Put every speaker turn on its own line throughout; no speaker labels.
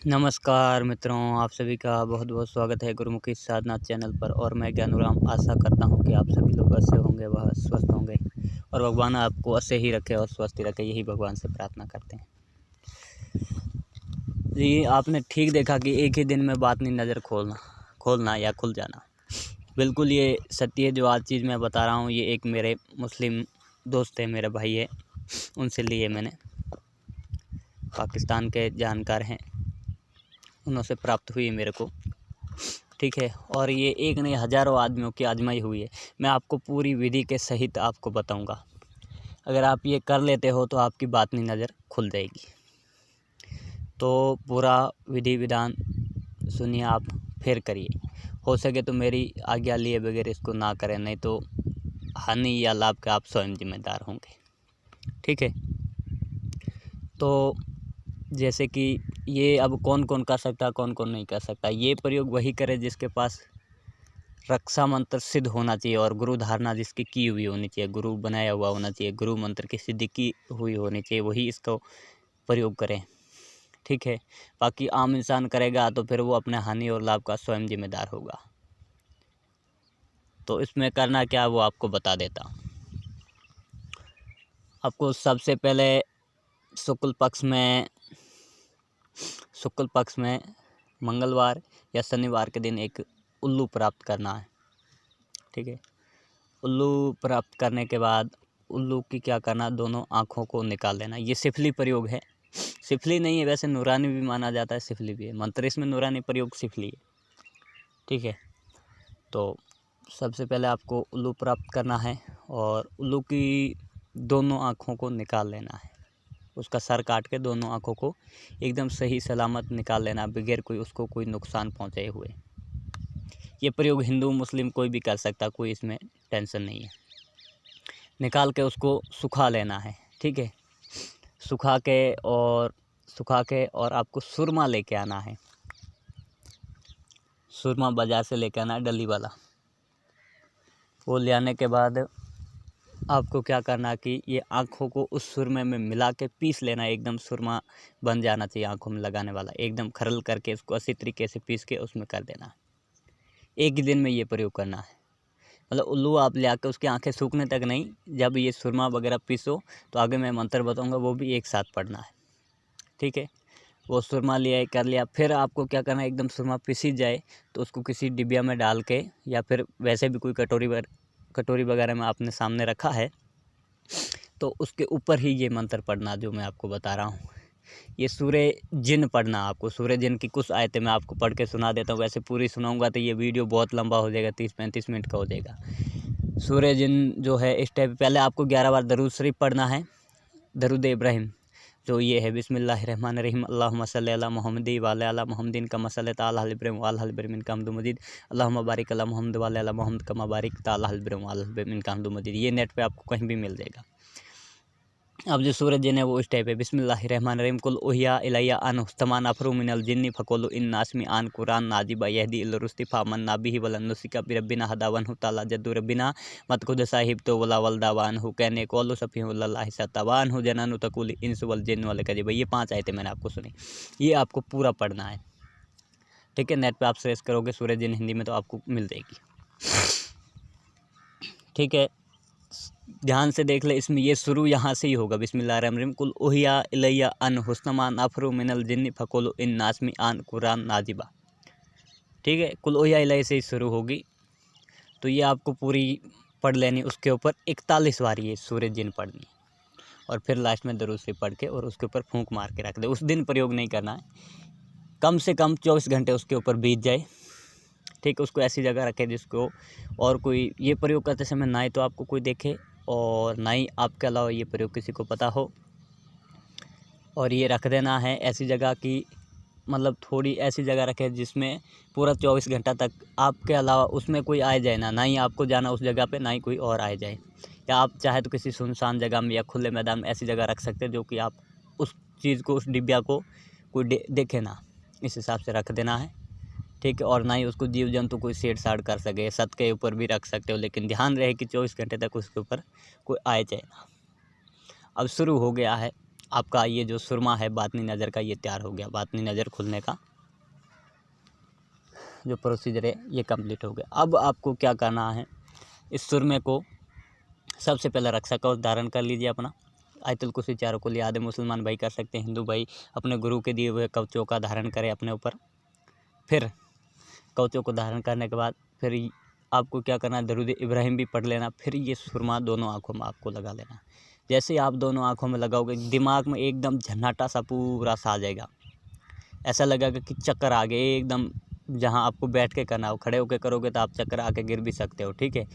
नमस्कार मित्रों, आप सभी का बहुत बहुत स्वागत है गुरुमुखी साधना चैनल पर। और मैं ज्ञानूराम आशा करता हूं कि आप सभी लोग अच्छे होंगे, वह स्वस्थ होंगे और भगवान आपको अच्छे ही रखे और स्वस्थ ही रखे, यही भगवान से प्रार्थना करते हैं। जी, आपने ठीक देखा कि एक ही दिन में बात नहीं, नज़र खोलना या खुल जाना। बिल्कुल ये सत्य है। जो आज चीज़ मैं बता रहा हूँ, ये एक मेरे मुस्लिम दोस्त है, मेरे भाई है, उनसे लिए मैंने। पाकिस्तान के जानकार हैं, उनसे प्राप्त हुई मेरे को, ठीक है। और ये एक नहीं, हज़ारों आदमियों की आजमाई हुई है। मैं आपको पूरी विधि के सहित आपको बताऊंगा। अगर आप ये कर लेते हो तो आपकी बातनी नज़र खुल जाएगी। तो पूरा विधि विधान सुनिए आप, फिर करिए। हो सके तो मेरी आज्ञा लिए बगैर इसको ना करें, नहीं तो हानि या लाभ का आप स्वयं जिम्मेदार होंगे, ठीक है। तो जैसे कि ये अब कौन कौन कर सकता, कौन कौन नहीं कर सकता। ये प्रयोग वही करे जिसके पास रक्षा मंत्र सिद्ध होना चाहिए और गुरु धारणा जिसकी की हुई होनी चाहिए, गुरु बनाया हुआ होना चाहिए, गुरु मंत्र की सिद्धि की हुई होनी चाहिए, वही इसको प्रयोग करें, ठीक है। बाकी आम इंसान करेगा तो फिर वो अपने हानि और लाभ का स्वयं जिम्मेदार होगा। तो इसमें करना क्या वो आपको बता देता हूँ। आपको सबसे पहले शुक्ल पक्ष में मंगलवार या शनिवार के दिन एक उल्लू प्राप्त करना है, ठीक है। उल्लू प्राप्त करने के बाद उल्लू की क्या करना, दोनों आँखों को निकाल लेना। ये सिफली प्रयोग है, सिफली नहीं है, वैसे नूरानी भी माना जाता है, सिफली भी है। मंत्र इसमें नूरानी प्रयोग सिफली है, ठीक है। तो सबसे पहले आपको उल्लू प्राप्त करना है और उल्लू की दोनों आँखों को निकाल लेना है। उसका सर काट के दोनों आँखों को एकदम सही सलामत निकाल लेना, बगैर उसको कोई नुकसान पहुँचाए हुए। ये प्रयोग हिंदू मुस्लिम कोई भी कर सकता, कोई इसमें टेंशन नहीं है। निकाल के उसको सुखा लेना है, ठीक है। सुखा के और आपको सुरमा लेके आना है। सुरमा बाज़ार से लेके आना है, डली वाला। वो ले आने के बाद आपको क्या करना कि ये आँखों को उस सुरमे में मिला के पीस लेना है। एकदम सुरमा बन जाना चाहिए आँखों में लगाने वाला, एकदम खरल करके इसको अच्छी तरीके से पीस के उसमें कर देना है। एक ही दिन में ये प्रयोग करना है। मतलब उल्लू आप ले आकर उसकी आंखें सूखने तक नहीं, जब ये सुरमा वगैरह पीसो तो आगे मैं मंत्र बताऊंगा, वो भी एक साथ पढ़ना है, ठीक है। वो सुरमा लिया कर लिया, फिर आपको क्या करना है, एकदम सुरमा पीसी जाए तो उसको किसी डिबिया में डाल के, या फिर वैसे भी कोई कटोरी वगैरह में आपने सामने रखा है तो उसके ऊपर ही ये मंत्र पढ़ना जो मैं आपको बता रहा हूँ। ये सूरह जिन पढ़ना आपको। सूरह जिन की कुछ आयतें मैं आपको पढ़ के सुना देता हूँ, वैसे पूरी सुनाऊंगा तो ये वीडियो बहुत लंबा हो जाएगा, 30-35 मिनट का हो जाएगा। सूरह जिन जो है इस टाइप, पहले आपको 11 बार दरूद शरीफ पढ़ना है, दरूद इब्राहिम, जो ये है बिस्मिल्लाहिर्रहमानिर्रहीम अल्लाहुम्मा सल्ली अला मुहम्मदी व अला मुहम्मदिन कमा सल्लैता अला इब्राहिम व अला इब्राहिम इन्नका हमीदुम मजीद अल्लाहुम्मा बारिक अला मुहम्मद व अला मुहम्मद कमा बारिकता अला इब्राहिम व अला इब्राहिम इन्नका हमीदुम मजीद। ये नेट पे आपको कहीं भी मिल जाएगा। अब जो सूरज जिन है वो इस टाइप है, बिस्मिल्लाहिर्रहमानिर्रहीम कुल उहिया इलैया अन हुस्तमान अफरू मिनल जिन्नी फकुलु इन नासमी आन कुरान नाजिबा यहदी इल रुस्तिफा मन नाबिही वलन नुसिका बिरब्बिना हदावन हु ताला जद्दू रब्बिना मत खुद साहिब तो वला वलदावान हु कहने कोलु सफीहुल्लाह सत्तावान हु जनानु तकुल इंस वल जिन वाले करीब। ये 5 आयतें मैंने आपको सुनी, ये आपको पूरा पढ़ना है, ठीक है। नेट पे आप सर्च करोगे सूरज जिन हिंदी में तो आपको मिल जाएगी, ठीक है। ध्यान से देख ले, इसमें ये शुरू यहाँ से ही होगा, बिस्मिल्लाहिर्रहमानिर्रहीम कुल उहिया इलैया अन हुस्नमा नफरु मिनल जिन्नी फकुलु इन नासमी आन कुरान नाजिबा, ठीक है। कुल उहिया इलैया से ही शुरू होगी, तो ये आपको पूरी पढ़ लेनी। उसके ऊपर 41 बार ये सूरज जिन पढ़नी, और फिर लास्ट में दरूद से पढ़ के और उसके ऊपर फूंक मार के रख दे। उस दिन प्रयोग नहीं करना है, कम से कम 24 घंटे उसके ऊपर बीत जाए, ठीक है। उसको ऐसी जगह रखें जिसको और कोई ये प्रयोग करते समय ना ही तो आपको कोई देखे और ना ही आपके अलावा ये प्रयोग किसी को पता हो। और ये रख देना है ऐसी जगह कि मतलब थोड़ी ऐसी जगह रखें जिसमें पूरा 24 घंटा तक आपके अलावा उसमें कोई आए जाए ना ही आपको जाना उस जगह पे, ना ही कोई और आए जाए। या आप चाहे तो किसी सुनसान जगह में या खुले मैदान में ऐसी जगह रख सकते हैं जो कि आप उस चीज़ को, उस डिब्बिया को कोई देखे ना, इस हिसाब से रख देना है, ठीक है। और ना ही उसको जीव जंतु कोई छेड़छाड़ कर सके। छत के ऊपर भी रख सकते हो, लेकिन ध्यान रहे कि 24 घंटे तक उसके ऊपर कोई आए जाए ना। अब शुरू हो गया है आपका ये जो सुरमा है बातनी नज़र का, ये तैयार हो गया। बातनी नज़र खुलने का जो प्रोसीजर है ये कंप्लीट हो गया। अब आपको क्या करना है, इस सुरमे को सबसे पहले रक्षा कवच धारण कर लीजिए अपना। आयतुल कुर्सी चारों को याद है, मुसलमान भाई कर सकते हैं, हिंदू भाई अपने गुरु के दिए हुए कवचों का धारण करें अपने ऊपर। फिर कवचों को धारण करने के बाद फिर आपको क्या करना है, दरूद इब्राहिम भी पढ़ लेना। फिर ये सुरमा दोनों आँखों में आपको लगा लेना। जैसे आप दोनों आँखों में लगाओगे, दिमाग में एकदम झन्नाटा सा पूरा सा आ जाएगा। ऐसा लगेगा कि चक्कर आ गए एकदम। जहाँ आपको बैठ के करना हो, खड़े होकर करोगे तो आप चक्कर आके गिर भी सकते हो, ठीक है।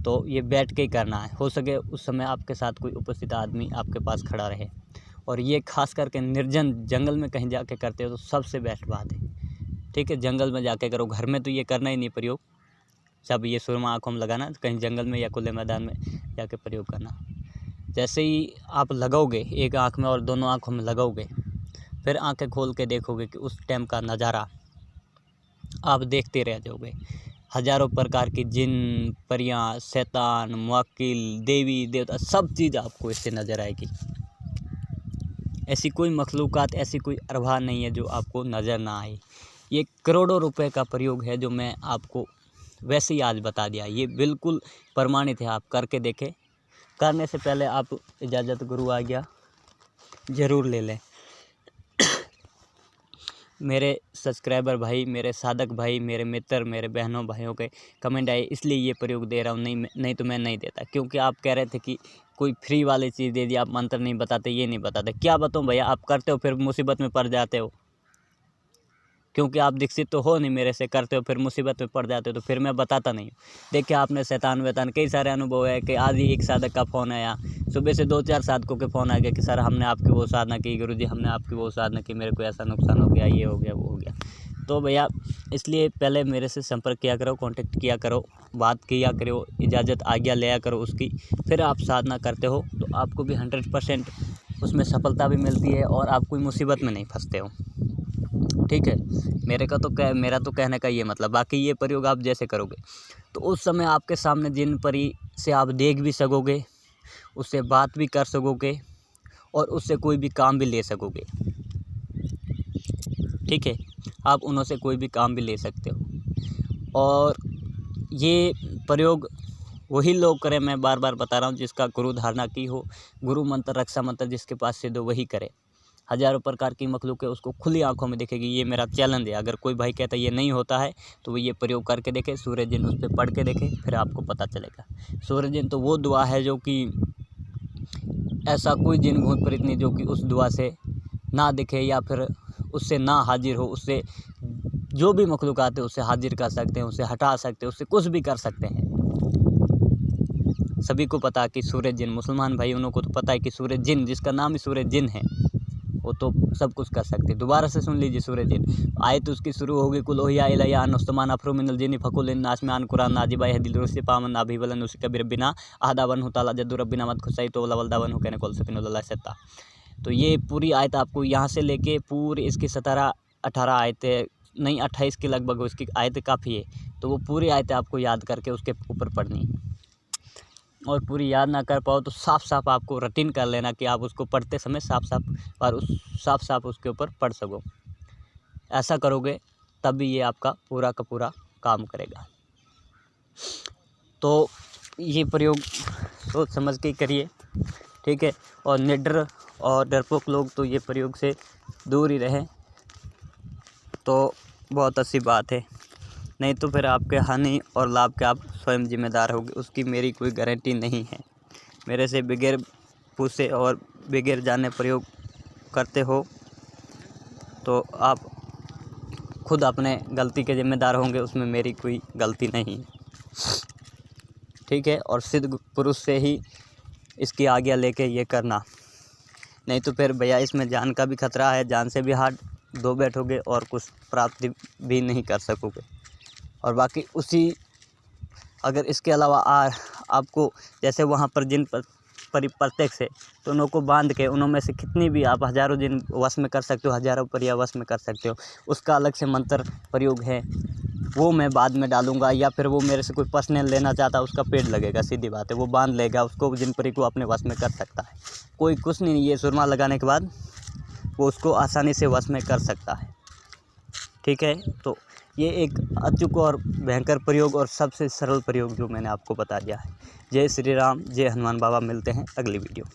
तो ये बैठ के ही करना है। हो सके उस समय आपके साथ कोई उपस्थित आदमी आपके पास खड़ा रहे। और ये खास करके निर्जन जंगल में कहीं जाके करते हो तो सबसे बेस्ट बात है, ठीक है। जंगल में जाके करो, घर में तो ये करना ही नहीं प्रयोग। जब ये सुरमा आँखों में लगाना, कहीं जंगल में या खुले मैदान में जाके प्रयोग करना। जैसे ही आप लगाओगे एक आँख में और दोनों आँखों में लगाओगे, फिर आंखें खोल के देखोगे कि उस टाइम का नज़ारा आप देखते रह जाओगे। हज़ारों प्रकार की जिन, परियां, शैतान, मुवक्किल, देवी देवता, सब चीज़ आपको इससे नज़र आएगी। ऐसी कोई मखलूक़ात, ऐसी कोई अरवाह नहीं है जो आपको नज़र ना आए। ये करोड़ों रुपए का प्रयोग है जो मैं आपको वैसे ही आज बता दिया। ये बिल्कुल प्रमाणित है, आप करके देखें। करने से पहले आप इजाज़त गुरु आज्ञा ज़रूर ले लें। मेरे सब्सक्राइबर भाई, मेरे साधक भाई, मेरे मित्र, मेरे बहनों भाइयों के कमेंट आए, इसलिए ये प्रयोग दे रहा हूँ। नहीं तो मैं नहीं देता, क्योंकि आप कह रहे थे कि कोई फ्री वाली चीज़ दे दी, आप मंत्र नहीं बताते, ये नहीं बताते। क्या बताऊँ भैया, आप करते हो फिर मुसीबत में पड़ जाते हो, क्योंकि आप दीक्षित तो हो नहीं मेरे से, करते हो फिर मुसीबत में पड़ जाते हो, तो फिर मैं बताता नहीं हूँ। देखिए आपने शैतान वैतान कई सारे अनुभव है कि आज ही एक साधक का फ़ोन आया, सुबह से 2-4 साधकों के फ़ोन आ गया कि सर हमने आपकी वो साधना की, गुरुजी हमने आपकी वो साधना की, मेरे को ऐसा नुकसान हो गया, ये हो गया, वो हो गया। तो भैया इसलिए पहले मेरे से संपर्क किया करो, कॉन्टेक्ट किया करो, बात किया करो, इजाज़त आज्ञा लिया करो उसकी। फिर आप साधना करते हो तो आपको भी 100% उसमें सफलता भी मिलती है और आप कोई मुसीबत में नहीं फंसते हो, ठीक है। मेरा तो कहने का ये मतलब, बाकी ये प्रयोग आप जैसे करोगे तो उस समय आपके सामने जिन परी से आप देख भी सकोगे, उससे बात भी कर सकोगे और उससे कोई भी काम भी ले सकोगे, ठीक है। आप उन्होंने कोई भी काम भी ले सकते हो। और ये प्रयोग वही लोग करें, मैं बार बार बता रहा हूँ, जिसका गुरु धारणा की हो, गुरु मंत्र, रक्षा मंत्र जिसके पास सिद्ध हो वही करे। हज़ारों प्रकार की मखलूक है, उसको खुली आंखों में देखेगी। ये मेरा चैलेंज है। अगर कोई भाई कहता है ये नहीं होता है तो वो ये प्रयोग करके देखे, सूर्य जिन उस पर पढ़ के देखे, फिर आपको पता चलेगा। सूर्य जिन तो वो दुआ है जो कि ऐसा कोई जिन भूत प्रेत नहीं जो कि उस दुआ से ना दिखे या फिर उससे ना हाजिर हो। उससे जो भी मखलूक आते हैं उससे हाजिर कर सकते हैं, उससे हटा सकते हैं, उससे कुछ भी कर सकते हैं। सभी को पता है कि सूर्य जिन, मुसलमान भाई उन्हों को तो पता है कि सूर्य जिन, जिसका नाम ही सूर्य जिन है, वो तो सब कुछ कर सकते। दोबारा से सुन लीजिए, सूर्य जिन आयत उसकी शुरू होगी, कुल ओहिया इलैया अनुस्तमान अफरुमिनल जिनी फकुल नाश में कुरान नाजिबा है दिल रुसी पामन नाभी वलन उसी कबीर बिना आदावन हो ताला जद्दू रब्बिना मत खुसाई तो वलदावन हो कहने कोल सफिनुल्लाह सत्ता। तो ये पूरी आयत आपको यहाँ से लेके पूरी इसकी 17-18 आयतें नहीं 28 के लगभग उसकी आयतें काफ़ी है। तो वो पूरी आयतें आपको याद करके उसके ऊपर पढ़नी है। और पूरी याद ना कर पाओ तो साफ साफ आपको रूटीन कर लेना कि आप उसको पढ़ते समय साफ साफ उसके ऊपर पढ़ सको। ऐसा करोगे तभी ये आपका पूरा का पूरा काम करेगा। तो ये प्रयोग सोच समझ के करिए, ठीक है। और निडर और डरपोक लोग तो ये प्रयोग से दूर ही रहें तो बहुत अच्छी बात है। नहीं तो फिर आपके हानि और लाभ के आप स्वयं जिम्मेदार होंगे, उसकी मेरी कोई गारंटी नहीं है। मेरे से बगैर पूछे और बगैर जाने प्रयोग करते हो तो आप खुद अपने गलती के जिम्मेदार होंगे, उसमें मेरी कोई गलती नहीं, ठीक है। और सिद्ध पुरुष से ही इसकी आज्ञा लेके ये करना, नहीं तो फिर भैया इसमें जान का भी खतरा है। जान से भी हाथ धो बैठोगे और कुछ प्राप्ति भी नहीं कर सकोगे। और बाकी उसी अगर इसके अलावा आपको जैसे वहाँ पर जिन प्रत्येक से, तो उन्हों को बांध के उन्हों में से कितनी भी आप हज़ारों जिन वश में कर सकते हो, हज़ारों परियां वश में कर सकते हो, उसका अलग से मंत्र प्रयोग है, वो मैं बाद में डालूंगा। या फिर वो मेरे से कोई पर्सनल लेना चाहता है, उसका पेड लगेगा, सीधी बात है, वो बांध लेगा उसको, जिन परी को अपने वश में कर सकता है। कोई कुछ नहीं, ये सुरमा लगाने के बाद वो उसको आसानी से वश में कर सकता है। ठीक है, तो ये एक अचूक और भयंकर प्रयोग और सबसे सरल प्रयोग जो मैंने आपको बता दिया है। जय श्री राम, जय हनुमान बाबा। मिलते हैं अगली वीडियो।